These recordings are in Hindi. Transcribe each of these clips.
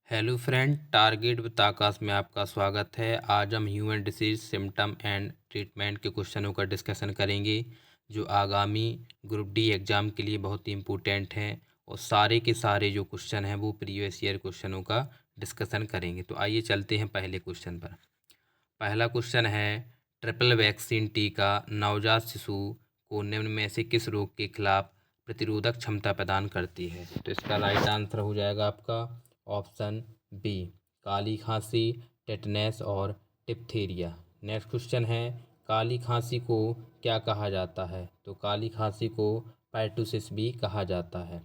हेलो फ्रेंड, टारगेट विद आकाश में आपका स्वागत है। आज हम human disease symptom and treatment के क्वेश्चनों का डिस्कशन करेंगे जो आगामी ग्रुप डी एग्ज़ाम के लिए बहुत ही इम्पोर्टेंट हैं और सारे के सारे जो क्वेश्चन हैं वो प्रीवियस ईयर क्वेश्चनों का डिस्कशन करेंगे। तो आइए चलते हैं पहले क्वेश्चन पर। पहला क्वेश्चन है, ट्रिपल वैक्सीन टीका नवजात शिशु को निम्न में से किस रोग के खिलाफ प्रतिरोधक क्षमता प्रदान करती है? तो इसका राइट आंसर हो जाएगा आपका ऑप्शन बी, काली खांसी, टेटनेस और डिप्थीरिया। नेक्स्ट क्वेश्चन है, काली खांसी को क्या कहा जाता है? तो काली खांसी को परटूसिस भी कहा जाता है।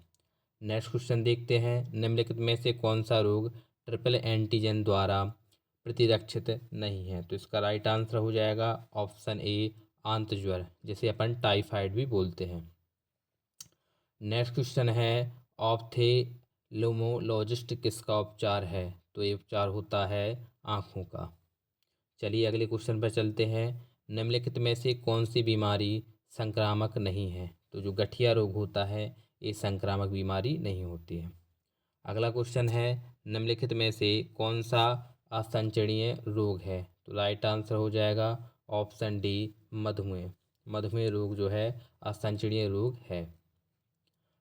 नेक्स्ट क्वेश्चन देखते हैं, निम्नलिखित में से कौन सा रोग ट्रिपल एंटीजन द्वारा प्रतिरक्षित नहीं है? तो इसका राइट आंसर हो जाएगा ऑप्शन ए, आंत ज्वर, जिसे अपन टाइफाइड भी बोलते हैं। नेक्स्ट क्वेश्चन है, ऑप्थेल्मोलॉजिस्ट किसका उपचार है? तो ये उपचार होता है आँखों का। चलिए अगले क्वेश्चन पर चलते हैं, निम्नलिखित में से कौन सी बीमारी संक्रामक नहीं है? तो जो गठिया रोग होता है ये संक्रामक बीमारी नहीं होती है। अगला क्वेश्चन है, निम्नलिखित में से कौन सा असंचरणीय रोग है? तो राइट आंसर हो जाएगा ऑप्शन डी, मधुमेह। मधुमेह रोग जो है असंचरणीय रोग है।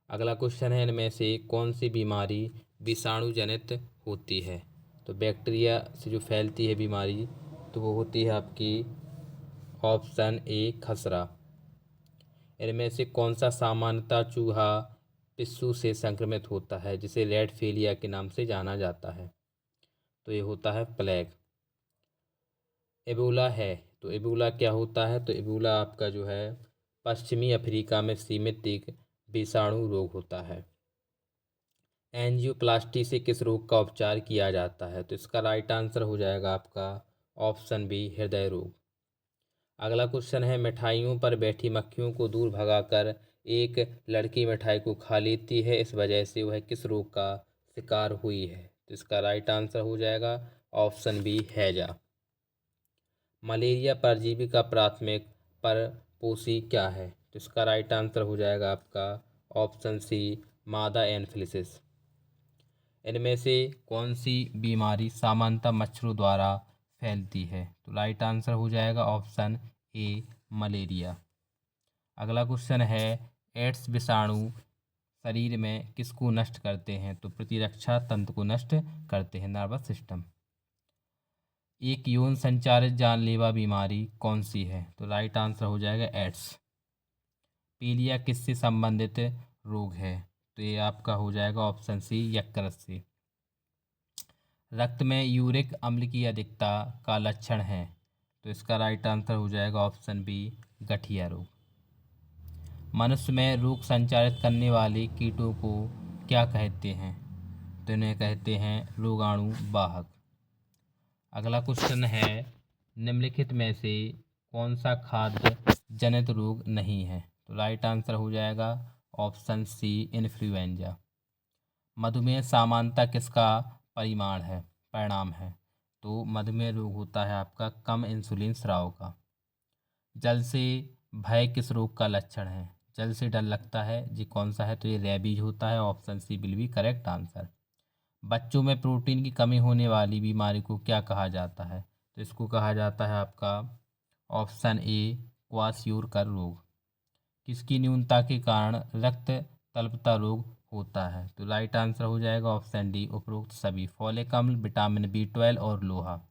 अगला क्वेश्चन है, इनमें से कौन सी बीमारी विषाणु जनित होती है? तो बैक्टीरिया से जो फैलती है बीमारी तो वो होती है आपकी ऑप्शन ए, खसरा। इनमें से कौन सा सामान्यतः चूहा पिस्सू से संक्रमित होता है जिसे रेड फेलिया के नाम से जाना जाता है? तो ये होता है प्लेग। एबोला है, तो एबोला क्या होता है? तो एबोला आपका जो है पश्चिमी अफ्रीका में सीमित एक विषाणु रोग होता है। एंजियोप्लास्टी से किस रोग का उपचार किया जाता है? तो इसका राइट आंसर हो जाएगा आपका ऑप्शन बी, हृदय रोग। अगला क्वेश्चन है, मिठाइयों पर बैठी मक्खियों को दूर भगाकर एक लड़की मिठाई को खा लेती है, इस वजह से वह किस रोग का शिकार हुई है? तो इसका राइट आंसर हो जाएगा ऑप्शन बी, हैजा। मलेरिया परजीवी का प्राथमिक परपोषी क्या है? तो इसका राइट आंसर हो जाएगा आपका ऑप्शन सी, मादा एनफ्लिसिस। इनमें से कौन सी बीमारी सामान्यतः मच्छरों द्वारा फैलती है? तो राइट आंसर हो जाएगा ऑप्शन ए, मलेरिया। अगला क्वेश्चन है, एड्स विषाणु शरीर में किसको नष्ट करते हैं? तो प्रतिरक्षा तंत्र को नष्ट करते हैं, नर्वस सिस्टम। एक यौन संचारित जानलेवा बीमारी कौन सी है? तो राइट आंसर हो जाएगा एड्स। पीलिया किससे संबंधित रोग है? तो ये आपका हो जाएगा ऑप्शन सी, यकृत से। रक्त में यूरिक अम्ल की अधिकता का लक्षण है? तो इसका राइट आंसर हो जाएगा ऑप्शन बी, गठिया रोग। मनुष्य में रोग संचारित करने वाले कीटों को क्या कहते हैं? तो इन्हें कहते हैं रोगाणु वाहक। अगला क्वेश्चन है, निम्नलिखित में से कौन सा खाद्य जनित रोग नहीं है? तो राइट आंसर हो जाएगा ऑप्शन सी, इन्फ्लुएंजा। मधुमेह सामान्यतः किसका परिणाम है? तो मधुमेह रोग होता है आपका कम इंसुलिन स्राव का। जल से भय किस रोग का लक्षण है? जल से डर लगता है जी, कौन सा है? तो ये रेबीज होता है, option C will be correct answer. बच्चों में प्रोटीन की कमी होने वाली बीमारी को क्या कहा जाता है? तो इसको कहा जाता है आपका ऑप्शन ए, क्वाशियोरकर रोग। किसकी न्यूनता के कारण रक्त तल्पता रोग होता है? तो राइट आंसर हो जाएगा ऑप्शन डी, उपरोक्त सभी। फॉलिक अम्ल, विटामिन बी 12 और लोहा।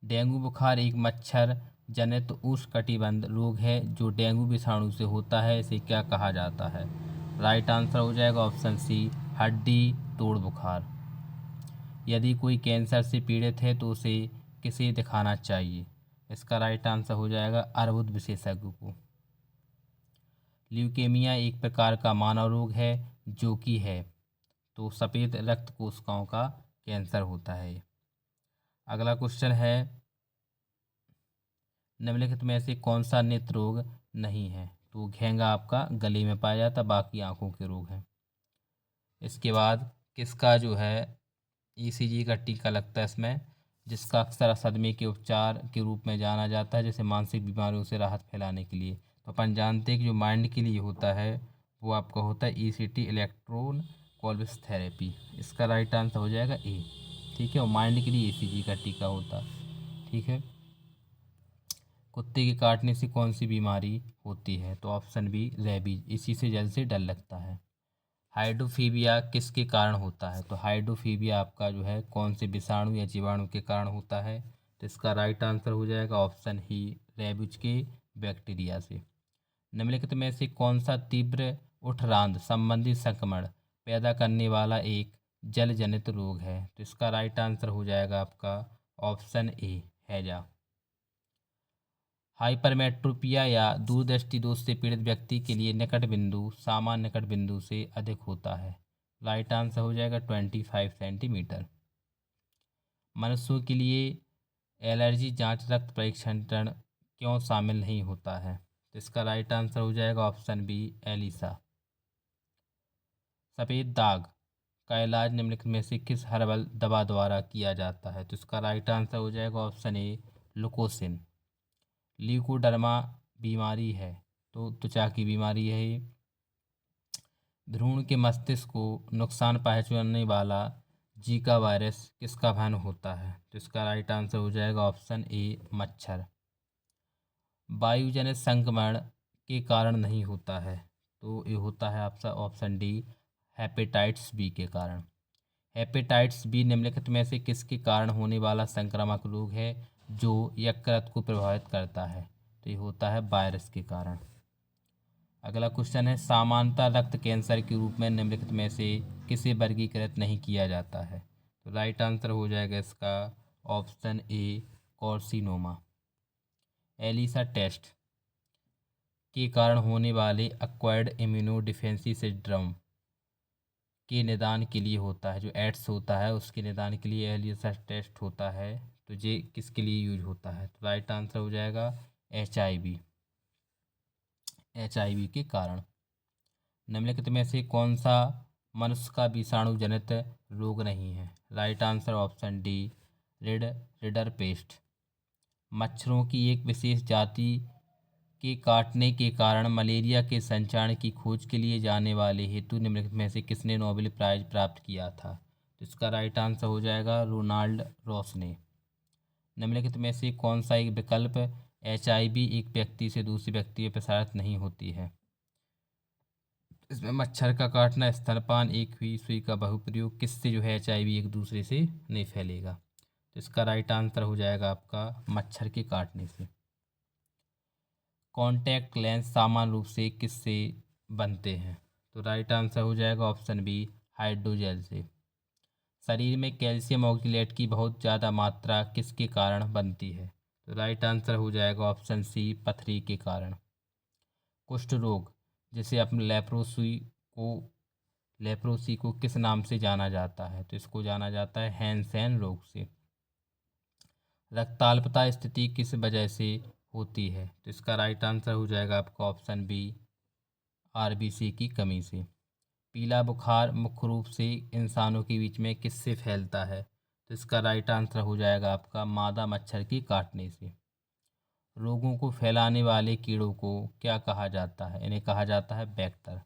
डेंगू बुखार एक मच्छर जनित उष्णकटिबंध रोग है जो डेंगू विषाणु से होता है, इसे क्या कहा जाता है? राइट आंसर हो जाएगा ऑप्शन सी, हड्डी तोड़ बुखार। यदि कोई कैंसर से पीड़ित है तो उसे किसे दिखाना चाहिए? इसका राइट आंसर हो जाएगा अर्बुद विशेषज्ञ को। ल्यूकेमिया एक प्रकार का मानव रोग है जो कि है, तो सफ़ेद रक्त कोशिकाओं का कैंसर होता है। अगला क्वेश्चन है, निम्नलिखित में से कौन सा नेत्र रोग नहीं है? तो घेंगा आपका गले में पाया जाता, बाकी आंखों के रोग हैं। इसके बाद किसका जो है ईसीजी का टीका लगता है इसमें, जिसका अक्सर सदमे के उपचार के रूप में जाना जाता है, जैसे मानसिक बीमारियों से राहत फैलाने के लिए। तो अपन जानते हैं कि जो माइंड के लिए होता है वो आपका होता है ईसीटी, इलेक्ट्रोन कोल्विस थेरेपी। इसका राइट आंसर हो जाएगा ए। ठीक है, और माइंड के लिए ईसीजी का टीका होता। ठीक है, कुत्ते के काटने से कौन सी बीमारी होती है? तो ऑप्शन बी रेबीज, इसी से जल्द से डर लगता है। हाइड्रोफीबिया किसके कारण होता है? तो हाइड्रोफीबिया आपका जो है कौन से विषाणु या जीवाणु के कारण होता है? तो इसका राइट आंसर हो जाएगा ऑप्शन ही रेबीज के बैक्टीरिया से। निम्नलिखित में से कौन सा तीव्र उठरांध संबंधी संक्रमण पैदा करने वाला एक जल जनित रोग है? तो इसका राइट आंसर हो जाएगा आपका ऑप्शन ए हैजा। हाइपरमेट्रोपिया या दूरदृष्टि दोष से पीड़ित व्यक्ति के लिए निकट बिंदु सामान्य निकट बिंदु से अधिक होता है। राइट आंसर हो जाएगा 25 सेंटीमीटर। मनुष्यों के लिए एलर्जी जांच रक्त परीक्षण क्यों शामिल नहीं होता है? तो इसका राइट आंसर हो जाएगा ऑप्शन बी एलिसा। सफ़ेद दाग का इलाज निम्नलिखित में से किस हर्बल दवा द्वारा किया जाता है? तो इसका राइट आंसर हो जाएगा ऑप्शन ए लुकोसिन। ल्यूकोडर्मा बीमारी है तो त्वचा की बीमारी है ये। भ्रूण के मस्तिष्क को नुकसान पहुंचाने वाला जीका वायरस किसका वहन होता है? तो इसका राइट आंसर हो जाएगा ऑप्शन ए मच्छर। वायुजनित संक्रमण के कारण नहीं होता है तो ये होता है आपका ऑप्शन डी हेपेटाइटिस बी के कारण। हेपेटाइटिस बी निम्नलिखित में से किसके कारण होने वाला संक्रामक रोग है जो यकृत को प्रभावित करता है? तो ये होता है वायरस के कारण। अगला क्वेश्चन है सामान्यतः रक्त कैंसर के रूप में निम्नलिखित में से किसे वर्गीकृत नहीं किया जाता है? तो राइट आंसर हो जाएगा इसका option A carcinoma. ELISA test के कारण होने वाले एक्वायर्ड इम्यूनो डिफेंसी सिंड्रोम के निदान के लिए होता है, जो एड्स होता है उसके निदान के लिए एलिसा टेस्ट होता है। तो ये किसके लिए यूज होता है? तो राइट आंसर हो जाएगा HIV। HIV के कारण। निम्नलिखित में से कौन सा मनुष्य का विषाणु जनित रोग नहीं है? Right answer option D rinderpest. मच्छरों की एक विशेष जाति के काटने के कारण मलेरिया के संचारण की खोज के लिए जाने वाले हेतु निम्नलिखित में से किसने नोबेल प्राइज प्राप्त किया था? तो इसका राइट आंसर हो जाएगा रोनाल्ड रॉस ने। निम्नलिखित में से कौन सा एक विकल्प HIV एक व्यक्ति से दूसरे व्यक्ति में प्रसारित नहीं होती है? इसमें मच्छर का काटना, स्तनपान, एक हुई सुई का बहुप्रयोग, किससे जो है HIV एक दूसरे से नहीं फैलेगा? तो इसका राइट आंसर हो जाएगा आपका मच्छर के काटने से। कॉन्टैक्ट लेंस सामान्य रूप से किससे बनते हैं? तो राइट आंसर हो जाएगा ऑप्शन बी हाइड्रोजेल से। शरीर में कैल्शियम ऑक्जेलेट की बहुत ज़्यादा मात्रा किसके कारण बनती है? तो राइट आंसर हो जाएगा ऑप्शन सी पथरी के कारण। कुष्ठ रोग जिसे अपने लेप्रोसी को किस नाम से जाना जाता है? तो इसको जाना जाता है हैंसेन रोग से। रक्ताल्पता स्थिति किस वजह से होती है? तो इसका राइट आंसर हो जाएगा आपका ऑप्शन बी RBC की कमी से। पीला बुखार मुख्य रूप से इंसानों के बीच में किससे फैलता है? तो इसका राइट आंसर हो जाएगा आपका मादा मच्छर की काटने से। रोगों को फैलाने वाले कीड़ों को क्या कहा जाता है? इन्हें कहा जाता है vector.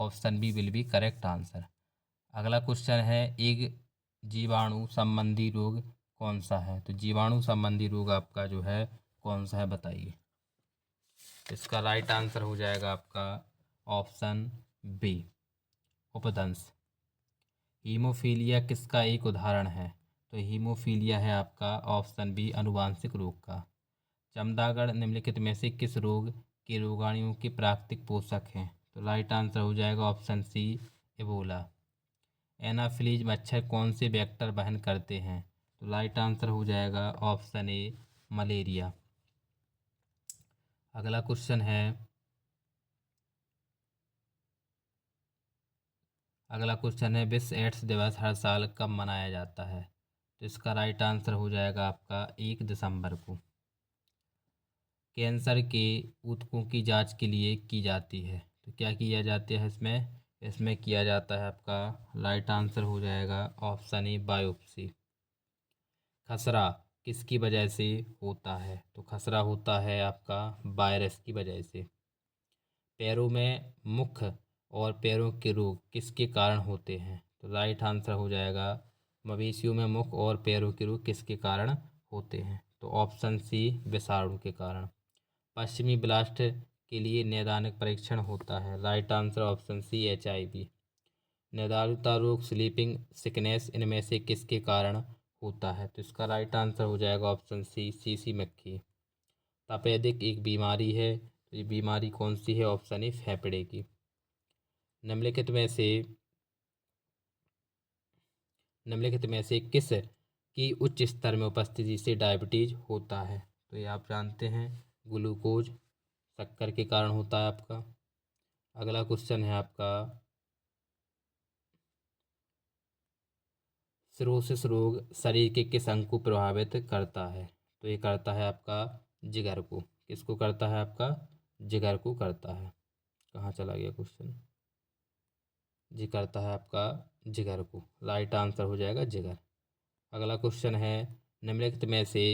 Option B will be correct answer. अगला क्वेश्चन है एक जीवाणु संबंधी रोग कौन सा है? तो जीवाणु संबंधी रोग आपका जो है कौन सा है बताइए। इसका राइट आंसर हो जाएगा आपका ऑप्शन बी उपदंश। हीमोफीलिया किसका एक उदाहरण है? तो हीमोफीलिया है आपका ऑप्शन बी अनुवांशिक रोग का। चमगादड़ निम्नलिखित में से किस रोग के रोगाणुओं के प्राकृतिक पोषक हैं? तो राइट आंसर हो जाएगा ऑप्शन सी एबोला। एनाफिलीज मच्छर कौन से वेक्टर वहन करते हैं? तो राइट आंसर हो जाएगा ऑप्शन ए मलेरिया। अगला क्वेश्चन है विश्व एड्स दिवस हर साल कब मनाया जाता है? तो इसका राइट आंसर हो जाएगा आपका 1 दिसंबर को। कैंसर के ऊतकों की जांच के लिए की जाती है तो क्या किया जाता है इसमें किया जाता है आपका राइट आंसर हो जाएगा ऑप्शन ए बायोप्सी। खसरा किसकी वजह से होता है? तो खसरा होता है आपका वायरस की वजह से। पैरों में मुख्य और पैरों के रोग किसके कारण होते हैं? तो राइट आंसर हो जाएगा मवेशियों में मुख और पैरों के रोग किसके कारण होते हैं? तो ऑप्शन सी विषाणु के कारण। पश्चिमी ब्लास्ट के लिए नैदानिक परीक्षण होता है। Right answer option C HIV। निदारुलता रोग स्लीपिंग सिकनेस इनमें से किसके कारण होता है? तो इसका राइट आंसर हो जाएगा ऑप्शन सी सीसी मक्खी। तपेदिक एक बीमारी है, तो ये बीमारी कौन सी है? ऑप्शन ए फेफड़े की। निम्नलिखित में से किस की उच्च स्तर में उपस्थिति से डायबिटीज होता है? तो ये आप जानते हैं ग्लूकोज शक्कर के कारण होता है आपका। अगला क्वेश्चन है आपका सिरोसिस रोग शरीर के किस अंग को प्रभावित करता है? तो ये करता है आपका जिगर को। किसको करता है? आपका जिगर को करता है। कहाँ चला गया क्वेश्चन? जी करता है आपका जिगर को। राइट आंसर हो जाएगा जिगर। अगला क्वेश्चन है निम्नलिखित में से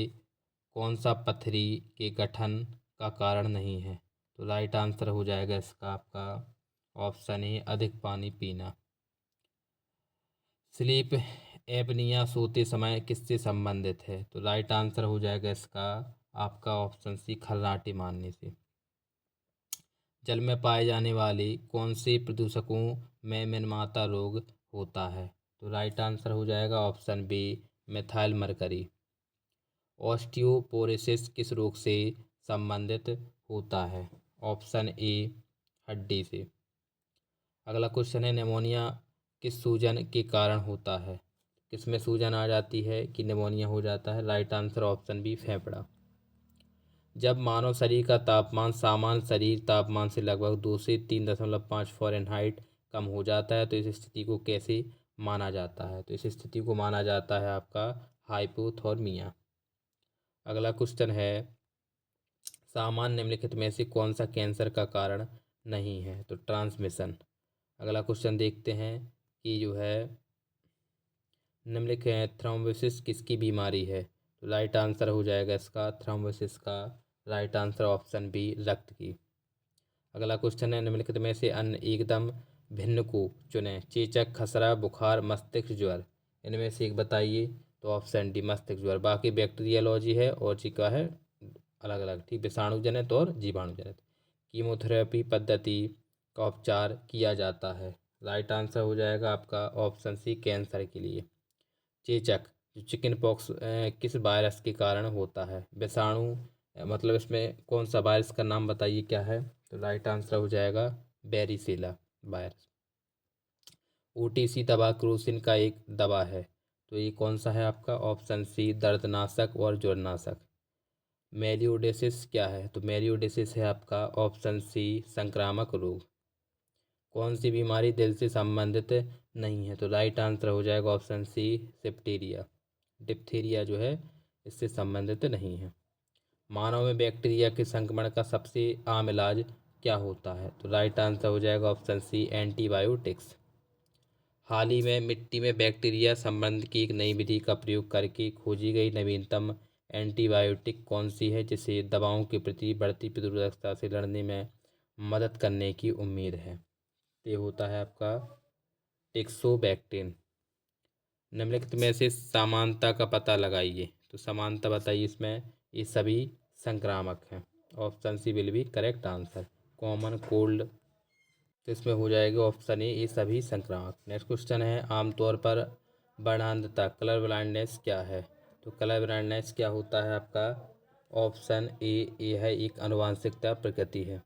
कौन सा पथरी के गठन का कारण नहीं है? तो राइट आंसर हो जाएगा इसका आपका ऑप्शन ए अधिक पानी पीना। स्लीप एपनिया सोते समय किससे संबंधित है? तो राइट आंसर हो जाएगा इसका आपका ऑप्शन सी खर्राटे मारने से। जल में पाए जाने वाले कौन से प्रदूषकों में मिनमाता रोग होता है? तो राइट आंसर हो जाएगा option B methyl mercury. Osteoporosis किस रोग से संबंधित होता है? ऑप्शन ए हड्डी से। अगला क्वेश्चन है निमोनिया किस सूजन के कारण होता है? किसमें सूजन आ जाती है कि निमोनिया हो जाता है? राइट आंसर ऑप्शन बी फेफड़ा। जब मानव शरीर का तापमान सामान्य शरीर तापमान से लगभग 2 से 3.5 फ़ारेनहाइट कम हो जाता है तो इस स्थिति को कैसे माना जाता है? तो इस स्थिति को माना जाता है आपका हाइपोथर्मिया। अगला क्वेश्चन है सामान्य निम्नलिखित में से कौन सा कैंसर का कारण नहीं है? तो ट्रांसमिशन। अगला क्वेश्चन देखते हैं कि जो है निम्नलिखित है थ्रोम्बोसिस किसकी बीमारी है? तो राइट आंसर हो जाएगा इसका थ्रोम्बोसिस का राइट आंसर ऑप्शन बी रक्त की। अगला क्वेश्चन है निम्नलिखित में से अन्य एकदम भिन्न को चुनें। चेचक खसरा बुखार मस्तिष्क ज्वर इनमें से एक बताइए। तो ऑप्शन डी मस्तिष्क ज्वर। बाकी बैक्टीरियोलॉजी है और जी का है अलग अलग ठीक विषाणु जनित और जीवाणु जनित। कीमोथेरेपी पद्धति का उपचार किया जाता है। राइट आंसर हो जाएगा आपका ऑप्शन सी कैंसर के लिए। चेचक जो चिकन पॉक्स किस वायरस के कारण होता है? विषाणु मतलब इसमें कौन सा वायरस का नाम बताइए क्या है? तो राइट आंसर हो जाएगा बेरिसेला वायरस। OTC दवा क्रोसिन का एक दवा है तो ये कौन सा है आपका? ऑप्शन सी दर्दनाशक और ज्वरनाशक। मेलियोडोसिस क्या है? तो मेलियोडोसिस है आपका ऑप्शन सी संक्रामक रोग। कौन सी बीमारी दिल से संबंधित नहीं है? तो राइट आंसर हो जाएगा ऑप्शन सी डिप्थीरिया। डिप्थीरिया जो है इससे संबंधित नहीं है। मानव में बैक्टीरिया के संक्रमण का सबसे आम इलाज क्या होता है? तो राइट आंसर हो जाएगा ऑप्शन सी एंटीबायोटिक्स। हाल ही में मिट्टी में बैक्टीरिया संबंध की एक नई विधि का प्रयोग करके खोजी गई नवीनतम एंटीबायोटिक कौन सी है जिसे दवाओं के प्रति बढ़ती प्रतिरोधकता से लड़ने में मदद करने की उम्मीद है? ये होता है आपका टेक्सोबैक्टीन। निम्नलिखित में से समानता का पता लगाइए। तो समानता बताइए इसमें ये सभी संक्रामक हैं। Option C will be correct answer. Common cold तो इसमें हो जाएगा ऑप्शन ए ये सभी संक्रामक। नेक्स्ट क्वेश्चन है आमतौर पर वर्णांधता कलर ब्लाइंडनेस क्या है? तो कलर ब्लाइंडनेस क्या होता है आपका? ऑप्शन ए ये है एक आनुवांशिकता प्रकृति है।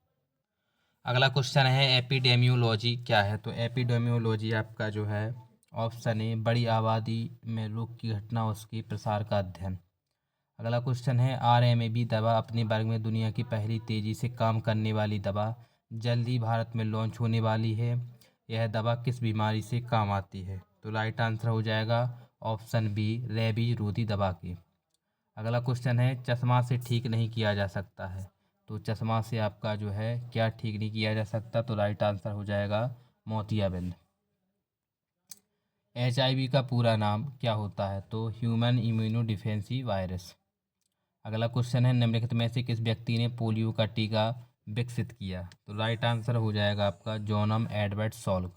अगला क्वेश्चन है एपिडेमियोलॉजी क्या है? तो एपिडेमियोलॉजी आपका जो है ऑप्शन ए बड़ी आबादी में रोग की घटना उसके प्रसार का अध्ययन। अगला क्वेश्चन है RMAB दवा अपने वर्ग में दुनिया की पहली तेजी से काम करने वाली दवा जल्द ही भारत में लॉन्च होने वाली है। यह दवा किस बीमारी से काम आती है? तो राइट आंसर हो जाएगा ऑप्शन बी रेबीज रोधी दवा की। अगला क्वेश्चन है चश्मा से ठीक नहीं किया जा सकता है। तो चश्मा से आपका जो है क्या ठीक नहीं किया जा सकता? तो राइट आंसर हो जाएगा मोतियाबिंद। HIV का पूरा नाम क्या होता है? तो ह्यूमन इम्यूनो डिफेंसी वायरस। अगला क्वेश्चन है निम्नलिखित में से किस व्यक्ति ने पोलियो का टीका विकसित किया? तो राइट आंसर हो जाएगा आपका जोनम एडवर्ड सॉल्क।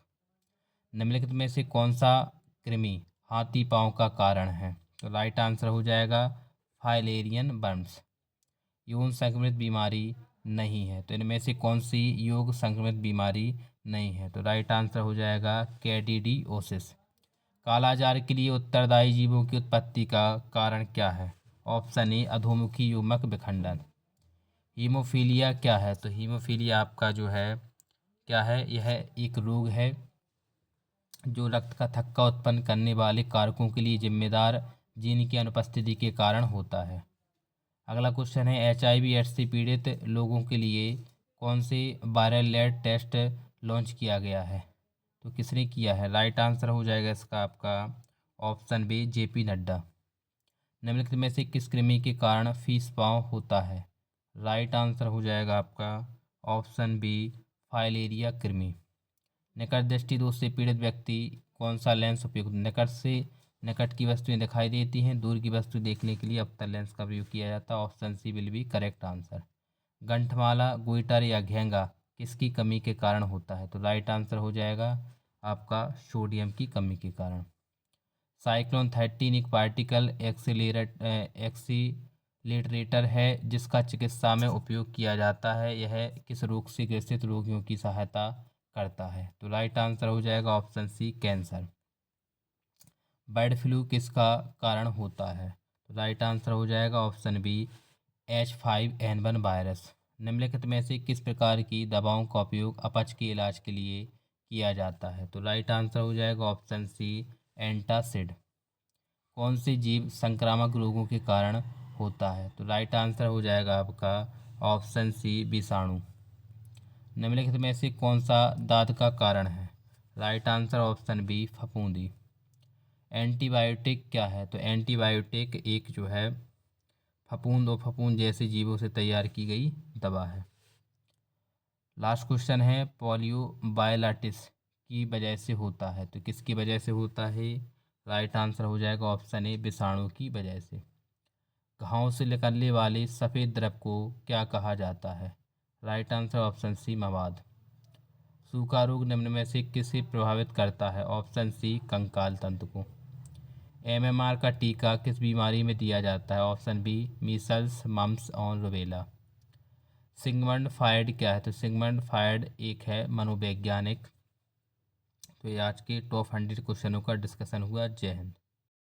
निम्नलिखित में से कौन सा कृमि हाथी पांव का कारण है? तो राइट आंसर हो जाएगा फाइलेरियन वर्म्स। यौन संक्रमित बीमारी नहीं है, तो इनमें से कौन सी योग संक्रमित बीमारी नहीं है? तो राइट आंसर हो जाएगा कैडिडियोसिस। कालाजार के लिए उत्तरदायी जीवों की उत्पत्ति का कारण क्या है? ऑप्शन ए अधोमुखी युग्मक विखंडन। हीमोफीलिया क्या है? तो हीमोफीलिया आपका जो है क्या है, यह एक रोग है जो रक्त का थक्का उत्पन्न करने वाले कारकों के लिए जिम्मेदार जीन की अनुपस्थिति के कारण होता है। अगला क्वेश्चन है HIV एड्स से पीड़ित लोगों के लिए कौन से वायरल लेड टेस्ट लॉन्च किया गया है? तो किसने किया है? राइट आंसर हो जाएगा इसका आपका ऑप्शन बी JP नड्डा। निम्नलिखित में से किस कृमि के कारण फीस पाँव होता है? राइट आंसर हो जाएगा आपका ऑप्शन बी फाइलेरिया कृमि। निकट दृष्टि दोष से पीड़ित व्यक्ति कौन सा लेंस उपयुक्त? निकट से निकट की वस्तुएं दिखाई देती हैं, दूर की वस्तु देखने के लिए अवतल लेंस का प्रयोग किया जाता है। Option C will be correct answer. गंठमाला गोइटर या घेंगा किसकी कमी के कारण होता है? तो राइट आंसर हो जाएगा आपका सोडियम की कमी के कारण। साइक्लोन 13 एक पार्टिकल एक्सीलेटरेटर है जिसका चिकित्सा में उपयोग किया जाता है। यह किस रोग से ग्रसित रोगियों की सहायता करता है? तो राइट आंसर हो जाएगा option C cancer. Bird flu किसका कारण होता है? तो राइट आंसर हो जाएगा ऑप्शन बी H5N1 वायरस। निम्नलिखित में से किस प्रकार की दवाओं का उपयोग अपच के इलाज के लिए किया जाता है? तो राइट आंसर हो जाएगा ऑप्शन सी एंटासिड। कौन सी जीव संक्रामक रोगों के कारण होता है? तो राइट आंसर हो जाएगा आपका ऑप्शन सी विषाणु। निम्नलिखित में से कौन सा दाद का कारण है? राइट आंसर ऑप्शन बी फफूंदी। एंटीबायोटिक क्या है? तो एंटीबायोटिक एक जो है फफूंद और फफूंद जैसे जीवों से तैयार की गई दवा है। लास्ट क्वेश्चन है पोलियो बायलाटिस की वजह से होता है? तो किसकी वजह से होता है? राइट आंसर हो जाएगा ऑप्शन ए विषाणु की वजह से। घाव से निकलने वाले सफ़ेद द्रव को क्या कहा जाता है? राइट आंसर ऑप्शन सी मवाद। सूखा रोग निम्न में से किसे प्रभावित करता है? ऑप्शन सी कंकाल तंत्र को। MMR का टीका किस बीमारी में दिया जाता है? ऑप्शन बी मीसल्स मम्प्स और रुबेला। सिगमंड फ्रायड क्या है? तो सिगमंड फ्रायड एक है मनोवैज्ञानिक। तो ये आज के टॉप 100 क्वेश्चनों का डिस्कशन हुआ। जय हिंद।